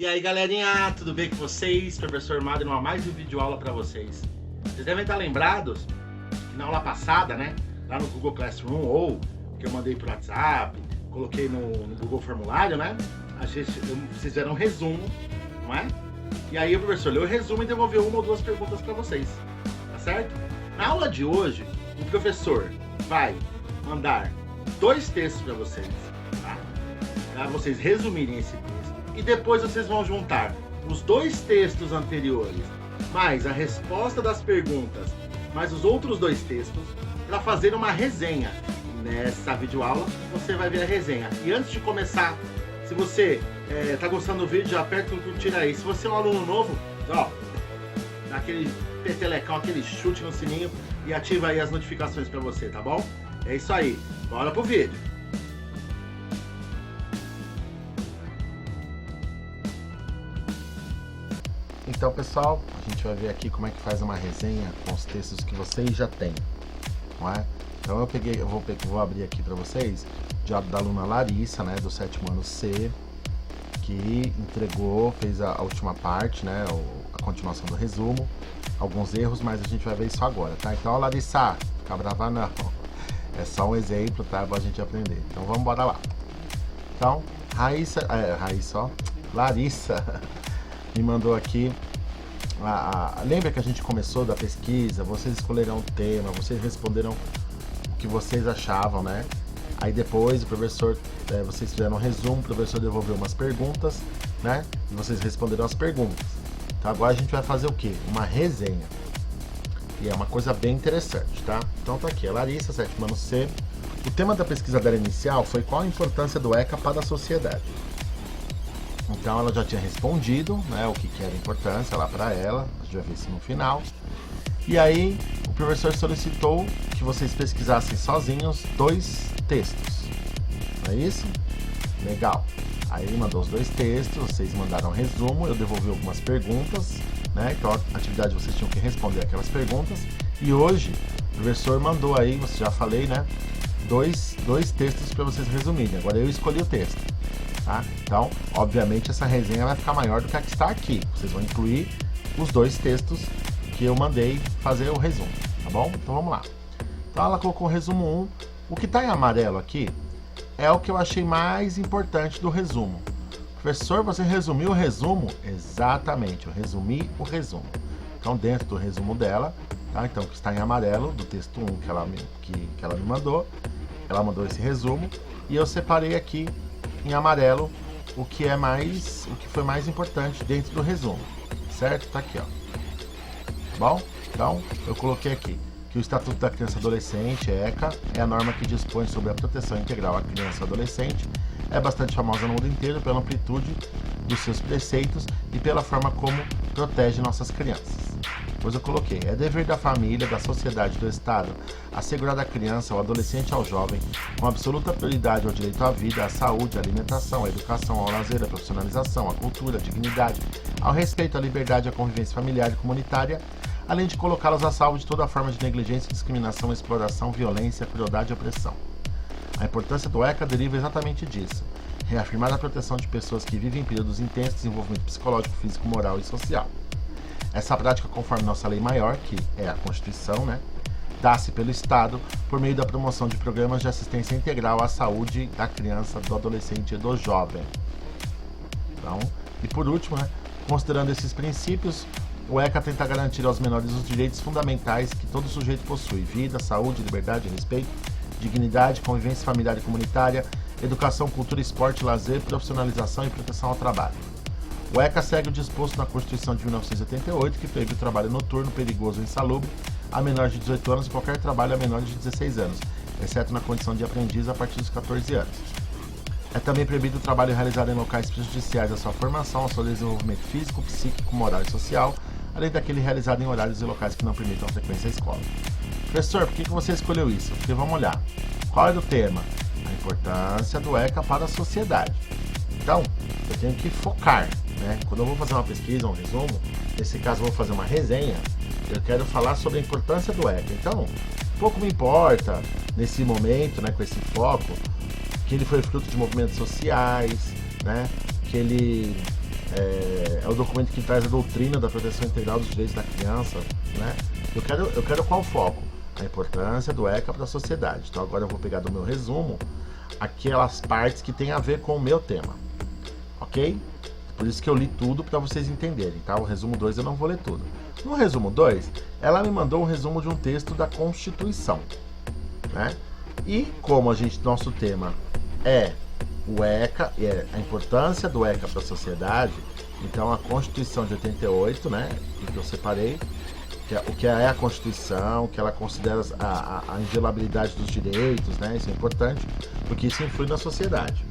E aí galerinha, tudo bem com vocês? Professor Madden, mais um vídeo aula para vocês. Vocês devem estar lembrados que na aula passada, né, lá no Google Classroom ou que eu mandei pro WhatsApp, coloquei no Google Formulário, né, vocês fizeram um resumo, não é? E aí o professor leu o resumo e devolveu uma ou duas perguntas para vocês, tá certo? Na aula de hoje, o professor vai mandar dois textos para vocês, tá? Para vocês resumirem esse texto. E depois vocês vão juntar os dois textos anteriores, mais a resposta das perguntas, mais os outros dois textos, para fazer uma resenha. Nessa videoaula você vai ver a resenha. E antes de começar, se você tá gostando do vídeo, já aperta o curtir aí. Se você é um aluno novo, ó, dá aquele petelecão, aquele chute no sininho e ativa aí as notificações para você, tá bom? É isso aí, bora pro vídeo. Então, pessoal, a gente vai ver aqui como é que faz uma resenha com os textos que vocês já têm, não é? Então eu vou abrir aqui para vocês da aluna Larissa, né, do 7º ano C, que fez a última parte, né, a continuação do resumo, alguns erros, mas a gente vai ver isso agora, tá? Então, Larissa, fica brava não, é só um exemplo, tá, pra gente aprender. Então, vamos embora lá. Então, Larissa me mandou aqui, lembra que a gente começou da pesquisa, vocês escolheram o tema, vocês responderam o que vocês achavam, né? Aí depois o professor, vocês fizeram um resumo, o professor devolveu umas perguntas, né? E vocês responderam as perguntas. Então agora a gente vai fazer o quê? Uma resenha. E é uma coisa bem interessante, tá? Então tá aqui, a Larissa, 7º ano C. O tema da pesquisa dela inicial foi qual a importância do ECA para a sociedade. Então ela já tinha respondido, né, o que era a importância lá para ela, a gente vai ver isso no final. E aí o professor solicitou que vocês pesquisassem sozinhos dois textos, não é isso? Legal. Aí ele mandou os dois textos, vocês mandaram um resumo, eu devolvi algumas perguntas, né? Então a atividade vocês tinham que responder aquelas perguntas. E hoje o professor mandou aí, já falei, né, dois textos para vocês resumirem. Agora eu escolhi o texto. Tá? Então, obviamente, essa resenha vai ficar maior do que a que está aqui. Vocês vão incluir os dois textos que eu mandei fazer o resumo, tá bom? Então vamos lá. Então ela colocou o resumo 1. O que está em amarelo aqui é o que eu achei mais importante do resumo. Professor, você resumiu o resumo? Exatamente, eu resumi o resumo. Então, dentro do resumo dela, tá? Então, o que está em amarelo, do texto 1 que ela me mandou, ela mandou esse resumo e eu separei aqui em amarelo o que foi mais importante dentro do resumo, certo? Tá aqui, ó. Tá bom? Então, eu coloquei aqui que o Estatuto da Criança e Adolescente, ECA, é a norma que dispõe sobre a proteção integral à criança e adolescente, é bastante famosa no mundo inteiro pela amplitude dos seus preceitos e pela forma como protege nossas crianças. Depois eu coloquei, é dever da família, da sociedade, do Estado, assegurar à criança, ao adolescente e ao jovem, com absoluta prioridade ao direito à vida, à saúde, à alimentação, à educação, ao lazer, à profissionalização, à cultura, à dignidade, ao respeito, à liberdade, à convivência familiar e comunitária, além de colocá-los a salvo de toda forma de negligência, discriminação, exploração, violência, crueldade e opressão. A importância do ECA deriva exatamente disso, reafirmar a proteção de pessoas que vivem em períodos intensos de desenvolvimento psicológico, físico, moral e social. Essa prática, conforme nossa lei maior, que é a Constituição, né, dá-se pelo Estado por meio da promoção de programas de assistência integral à saúde da criança, do adolescente e do jovem. Então, e por último, né, considerando esses princípios, o ECA tenta garantir aos menores os direitos fundamentais que todo sujeito possui: vida, saúde, liberdade, respeito, dignidade, convivência familiar e comunitária, educação, cultura, esporte, lazer, profissionalização e proteção ao trabalho. O ECA segue o disposto na Constituição de 1988, que proíbe o trabalho noturno, perigoso ou insalubre a menores de 18 anos e qualquer trabalho a menores de 16 anos, exceto na condição de aprendiz a partir dos 14 anos. É também proibido o trabalho realizado em locais prejudiciais à sua formação, ao seu desenvolvimento físico, psíquico, moral e social, além daquele realizado em horários e locais que não permitam a frequência à escola. Professor, por que você escolheu isso? Porque vamos olhar. Qual é o tema? A importância do ECA para a sociedade. Então, eu tenho que focar, né? Quando eu vou fazer uma pesquisa, um resumo, nesse caso eu vou fazer uma resenha, eu quero falar sobre a importância do ECA. Então, pouco me importa, nesse momento, né, com esse foco, que ele foi fruto de movimentos sociais, né, que ele é o documento que traz a doutrina da proteção integral dos direitos da criança, né? Eu quero qual foco? A importância do ECA para a sociedade. Então agora eu vou pegar do meu resumo aquelas partes que tem a ver com o meu tema, ok? Por isso que eu li tudo para vocês entenderem, tá? O resumo 2 eu não vou ler tudo. No resumo 2, ela me mandou um resumo de um texto da Constituição, né? E como nosso tema é o ECA, é a importância do ECA para a sociedade, então a Constituição de 88, né, que eu separei, o que é a Constituição, que ela considera a inviolabilidade dos direitos, né, isso é importante, porque isso influi na sociedade,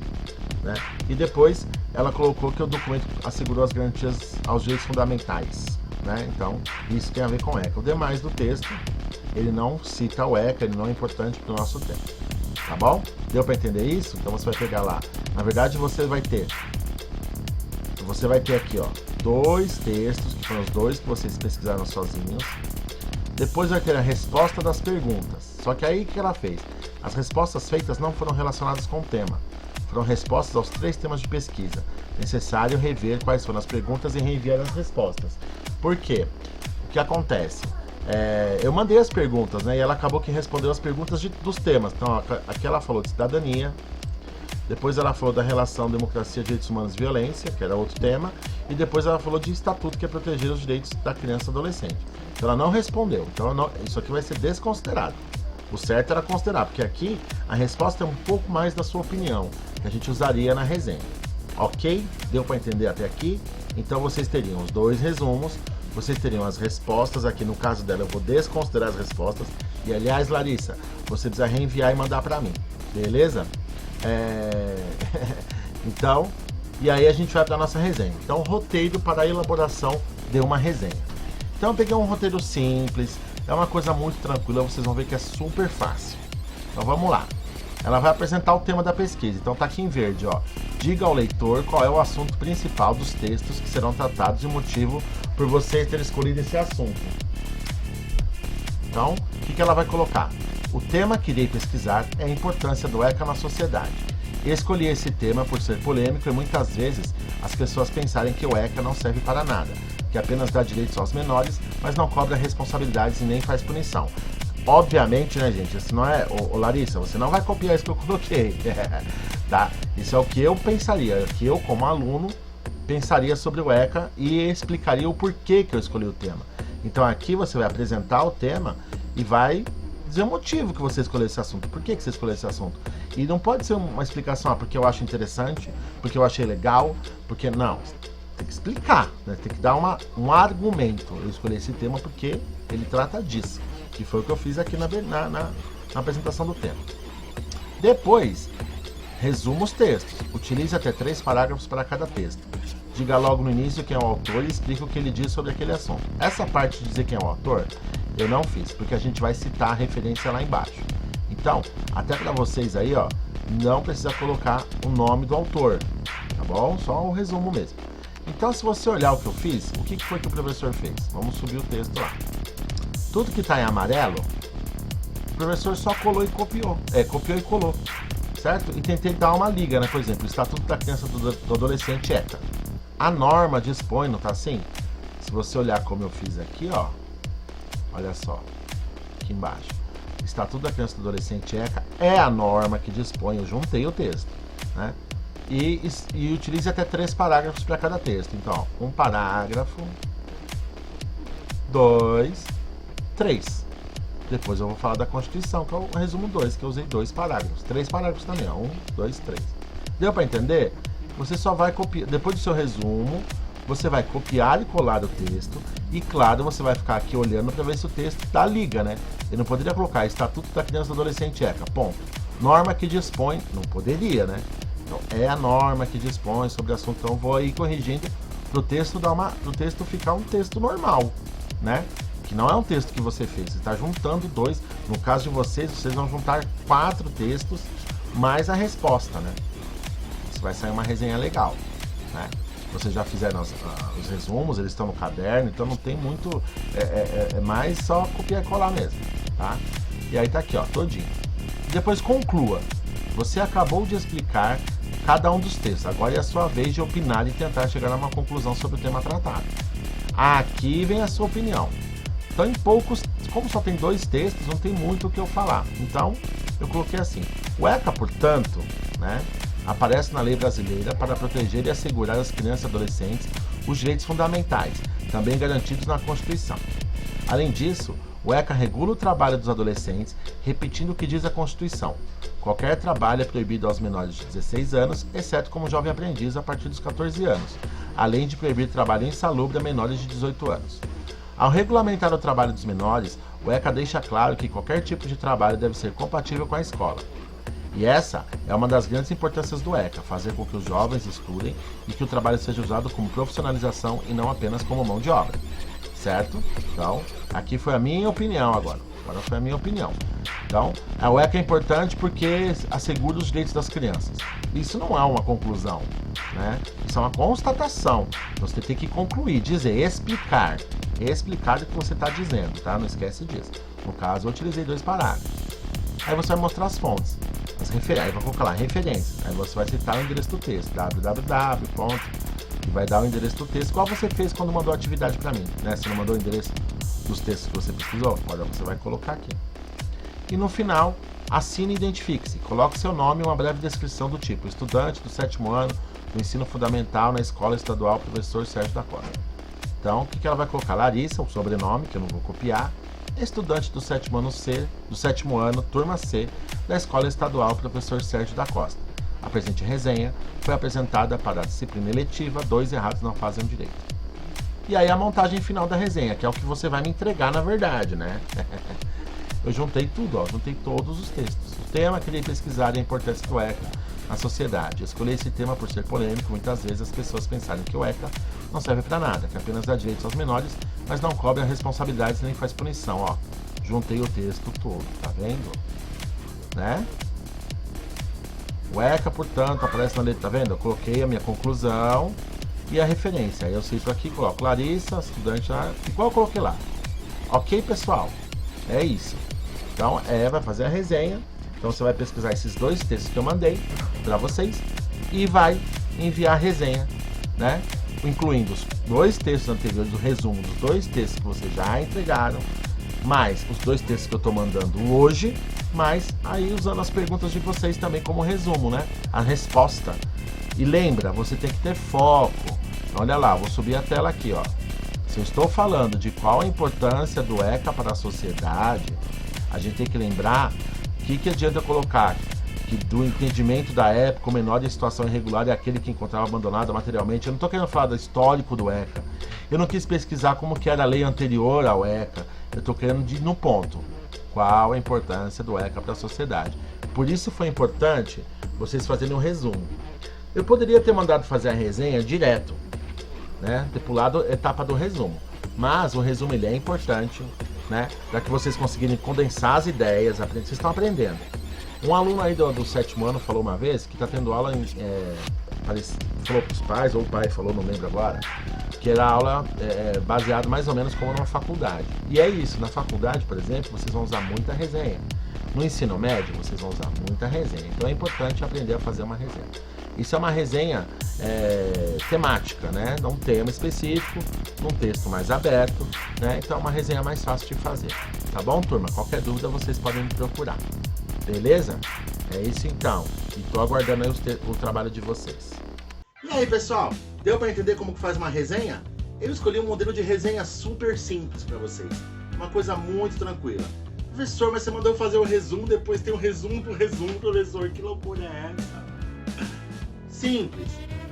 né? E depois ela colocou que o documento assegurou as garantias aos direitos fundamentais, né? Então isso tem a ver com o ECA. O demais do texto, ele não cita o ECA, ele não é importante para o nosso tema. Tá bom? Deu para entender isso? Então você vai pegar lá. Na verdade você vai ter aqui, ó, 2 textos, que foram os 2 que vocês pesquisaram sozinhos. Depois vai ter a resposta das perguntas. Só que aí o que ela fez? As respostas feitas não foram relacionadas com o tema. Foram respostas aos 3 temas de pesquisa. Necessário rever quais foram as perguntas e reenviar as respostas. Por quê? O que acontece? Eu mandei as perguntas, né? E ela acabou que respondeu as perguntas dos temas. Então, aqui ela falou de cidadania. Depois ela falou da relação democracia, direitos humanos e violência, que era outro tema. E depois ela falou de estatuto, que é proteger os direitos da criança e adolescente. Então ela não respondeu. Então isso aqui vai ser desconsiderado. O certo era considerar, porque aqui a resposta é um pouco mais da sua opinião, que a gente usaria na resenha. Ok? Deu para entender até aqui? Então vocês teriam os 2 resumos, vocês teriam as respostas. Aqui no caso dela eu vou desconsiderar as respostas. E aliás, Larissa, você precisa reenviar e mandar para mim. Beleza? Então, e aí a gente vai para nossa resenha. Então, roteiro para a elaboração de uma resenha. Então, eu peguei um roteiro simples, é uma coisa muito tranquila, vocês vão ver que é super fácil. Então, vamos lá. Ela vai apresentar o tema da pesquisa. Então, tá aqui em verde, ó. Diga ao leitor qual é o assunto principal dos textos que serão tratados e o motivo por você ter escolhido esse assunto. Então, o que ela vai colocar? O tema que irei pesquisar é a importância do ECA na sociedade. Escolhi esse tema por ser polêmico e muitas vezes as pessoas pensarem que o ECA não serve para nada, que apenas dá direitos aos menores, mas não cobra responsabilidades e nem faz punição. Obviamente, né, gente, isso não é... Ô, Larissa, você não vai copiar isso que eu coloquei, tá? Isso é o que eu pensaria, que eu como aluno pensaria sobre o ECA e explicaria o porquê que eu escolhi o tema. Então aqui você vai apresentar o tema e vai dizer o motivo que você escolheu esse assunto. Por que você escolheu esse assunto? E não pode ser uma explicação, porque eu acho interessante, porque eu achei legal, porque não. Tem que explicar, né? Tem que dar um argumento. Eu escolhi esse tema porque ele trata disso, que foi o que eu fiz aqui na apresentação do tema. Depois, resuma os textos. Utilize até 3 parágrafos para cada texto. Diga logo no início quem é o autor e explique o que ele diz sobre aquele assunto. Essa parte de dizer quem é o autor, eu não fiz, porque a gente vai citar a referência lá embaixo. Então, até para vocês aí, ó, não precisa colocar o nome do autor, tá bom? Só o resumo mesmo. Então, se você olhar o que eu fiz, o que foi que o professor fez? Vamos subir o texto lá. Tudo que está em amarelo, o professor só colou e copiou. Copiou e colou, certo? E tentei dar uma liga, né? Por exemplo, o Estatuto da Criança e do Adolescente ECA. A norma dispõe, não tá assim? Se você olhar como eu fiz aqui, ó, olha só, aqui embaixo. Estatuto da Criança e do Adolescente ECA é a norma que dispõe, eu juntei o texto, né? E utilize até 3 parágrafos para cada texto. Então, ó, 1 parágrafo, 2, 3. Depois eu vou falar da Constituição, que é o resumo 2, que eu usei 2 parágrafos. 3 parágrafos também, ó, 1, 2, 3. Deu para entender? Você só vai copiar, depois do seu resumo, você vai copiar e colar o texto. E claro, você vai ficar aqui olhando para ver se o texto dá liga, né? Eu não poderia colocar Estatuto da Criança e do Adolescente ECA, ponto. Norma que dispõe, não poderia, né? Então, é a norma que dispõe sobre o assunto. Então, vou aí corrigindo pro texto ficar um texto normal, né? Que não é um texto que você fez. Você está juntando 2. No caso de vocês vão juntar 4 textos mais a resposta, né? Isso vai sair uma resenha legal, né? Vocês já fizeram os resumos, eles estão no caderno, então não tem muito... É mais só copiar e colar mesmo, tá? E aí tá aqui, ó, todinho. Depois conclua. Você acabou de explicar cada um dos textos. Agora é a sua vez de opinar e tentar chegar a uma conclusão sobre o tema tratado. Aqui vem a sua opinião. Então, em poucos, como só tem 2 textos, não tem muito o que eu falar. Então, eu coloquei assim: o ECA, portanto, né, aparece na lei brasileira para proteger e assegurar às crianças e adolescentes os direitos fundamentais, também garantidos na Constituição. Além disso, o ECA regula o trabalho dos adolescentes, repetindo o que diz a Constituição. Qualquer trabalho é proibido aos menores de 16 anos, exceto como jovem aprendiz a partir dos 14 anos, além de proibir trabalho insalubre a menores de 18 anos. Ao regulamentar o trabalho dos menores, o ECA deixa claro que qualquer tipo de trabalho deve ser compatível com a escola. E essa é uma das grandes importâncias do ECA, fazer com que os jovens estudem e que o trabalho seja usado como profissionalização e não apenas como mão de obra. Certo? Então, aqui foi a minha opinião agora. Agora foi a minha opinião. Então, o ECA é importante porque assegura os direitos das crianças. Isso não é uma conclusão, né? Isso é uma constatação. Você tem que concluir, dizer, explicar. Explicar o que você está dizendo, tá? Não esquece disso. No caso, eu utilizei 2 parágrafos. Aí você vai mostrar as fontes. Aí vai colocar lá, referências. Aí você vai citar o endereço do texto, www. E vai dar o endereço do texto, igual você fez quando mandou a atividade para mim, né? Você não mandou o endereço dos textos que você pesquisou? Agora você vai colocar aqui. E no final, assine e identifique-se. Coloque seu nome e uma breve descrição do tipo: estudante do 7º ano do ensino fundamental na Escola Estadual Professor Sérgio da Costa. Então, o que ela vai colocar? Larissa, o sobrenome, que eu não vou copiar. Estudante do 7º ano C, do 7º ano, turma C, da Escola Estadual Professor Sérgio da Costa. A presente resenha foi apresentada para a disciplina eletiva 2 errados não fazem direito. E aí a montagem final da resenha, que é o que você vai me entregar na verdade, né? Eu juntei tudo, ó, juntei todos os textos. O tema que irei pesquisar é a importância do ECA na sociedade. Eu escolhi esse tema por ser polêmico. Muitas vezes as pessoas pensarem que o ECA não serve para nada, que apenas dá direitos aos menores, mas não cobre as responsabilidades nem faz punição, ó. Juntei o texto todo, tá vendo? Né? O ECA, portanto, aparece na letra, tá vendo? Eu coloquei a minha conclusão e a referência. Aí eu cito aqui, coloco Larissa, estudante lá, igual eu coloquei lá. Ok, pessoal? É isso. Então, vai fazer a resenha. Então, você vai pesquisar esses 2 textos que eu mandei para vocês e vai enviar a resenha, né? Incluindo os 2 textos anteriores, o resumo dos 2 textos que vocês já entregaram, mais os 2 textos que eu estou mandando hoje, mas aí usando as perguntas de vocês também como resumo, né? A resposta. E lembra, você tem que ter foco. Olha lá, vou subir a tela aqui, ó. Se eu estou falando de qual a importância do ECA para a sociedade, a gente tem que lembrar que adianta eu colocar que do entendimento da época, o menor em situação irregular é aquele que encontrava abandonado materialmente. Eu não estou querendo falar do histórico do ECA. Eu não quis pesquisar como que era a lei anterior ao ECA. Eu estou querendo ir no ponto. Qual a importância do ECA para a sociedade? Por isso foi importante vocês fazerem um resumo. Eu poderia ter mandado fazer a resenha direto, né? Ter pulado a etapa do resumo. Mas o resumo ele é importante, né? Para que vocês conseguirem condensar as ideias, vocês estão aprendendo. Um aluno aí do 7º ano falou uma vez que está tendo aula, falou para os pais, ou o pai falou, não lembro agora, que era aula baseada mais ou menos como numa faculdade. E é isso, na faculdade, por exemplo, vocês vão usar muita resenha. No ensino médio, vocês vão usar muita resenha. Então é importante aprender a fazer uma resenha. Isso é uma resenha temática, né? Num tema específico, num texto mais aberto, né? Então é uma resenha mais fácil de fazer. Tá bom, turma? Qualquer dúvida vocês podem me procurar. Beleza? É isso então. E tô aguardando aí o trabalho de vocês. E aí, pessoal? Deu para entender como que faz uma resenha? Eu escolhi um modelo de resenha super simples para vocês. Uma coisa muito tranquila. Professor, mas você mandou fazer o resumo, depois tem o resumo, professor. Que loucura é essa? Simples,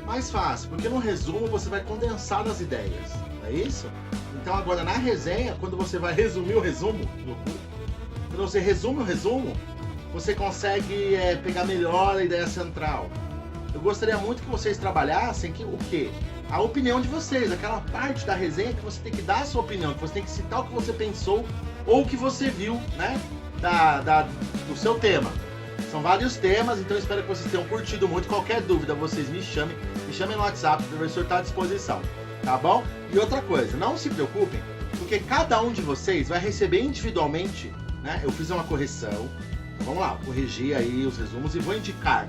mais fácil, porque no resumo você vai condensar as ideias, não é isso? Então agora na resenha, quando você vai resumir o resumo, quando você resume o resumo, você consegue pegar melhor a ideia central. Eu gostaria muito que vocês trabalhassem o quê? A opinião de vocês, aquela parte da resenha que você tem que dar a sua opinião, que você tem que citar o que você pensou ou o que você viu, né? Do seu tema. São vários temas, então espero que vocês tenham curtido muito. Qualquer dúvida, vocês me chamem no WhatsApp, o professor está à disposição, tá bom? E outra coisa, não se preocupem, porque cada um de vocês vai receber individualmente, né? Eu fiz uma correção, então vamos lá, corrigir aí os resumos e vou indicar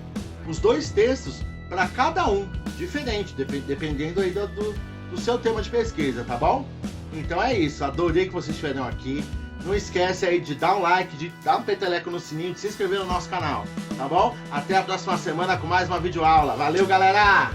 os 2 textos para cada um, diferente, dependendo aí do seu tema de pesquisa, tá bom? Então é isso, adorei que vocês estiveram aqui. Não esquece aí de dar um like, de dar um peteleco no sininho, de se inscrever no nosso canal, tá bom? Até a próxima semana com mais uma videoaula. Valeu, galera!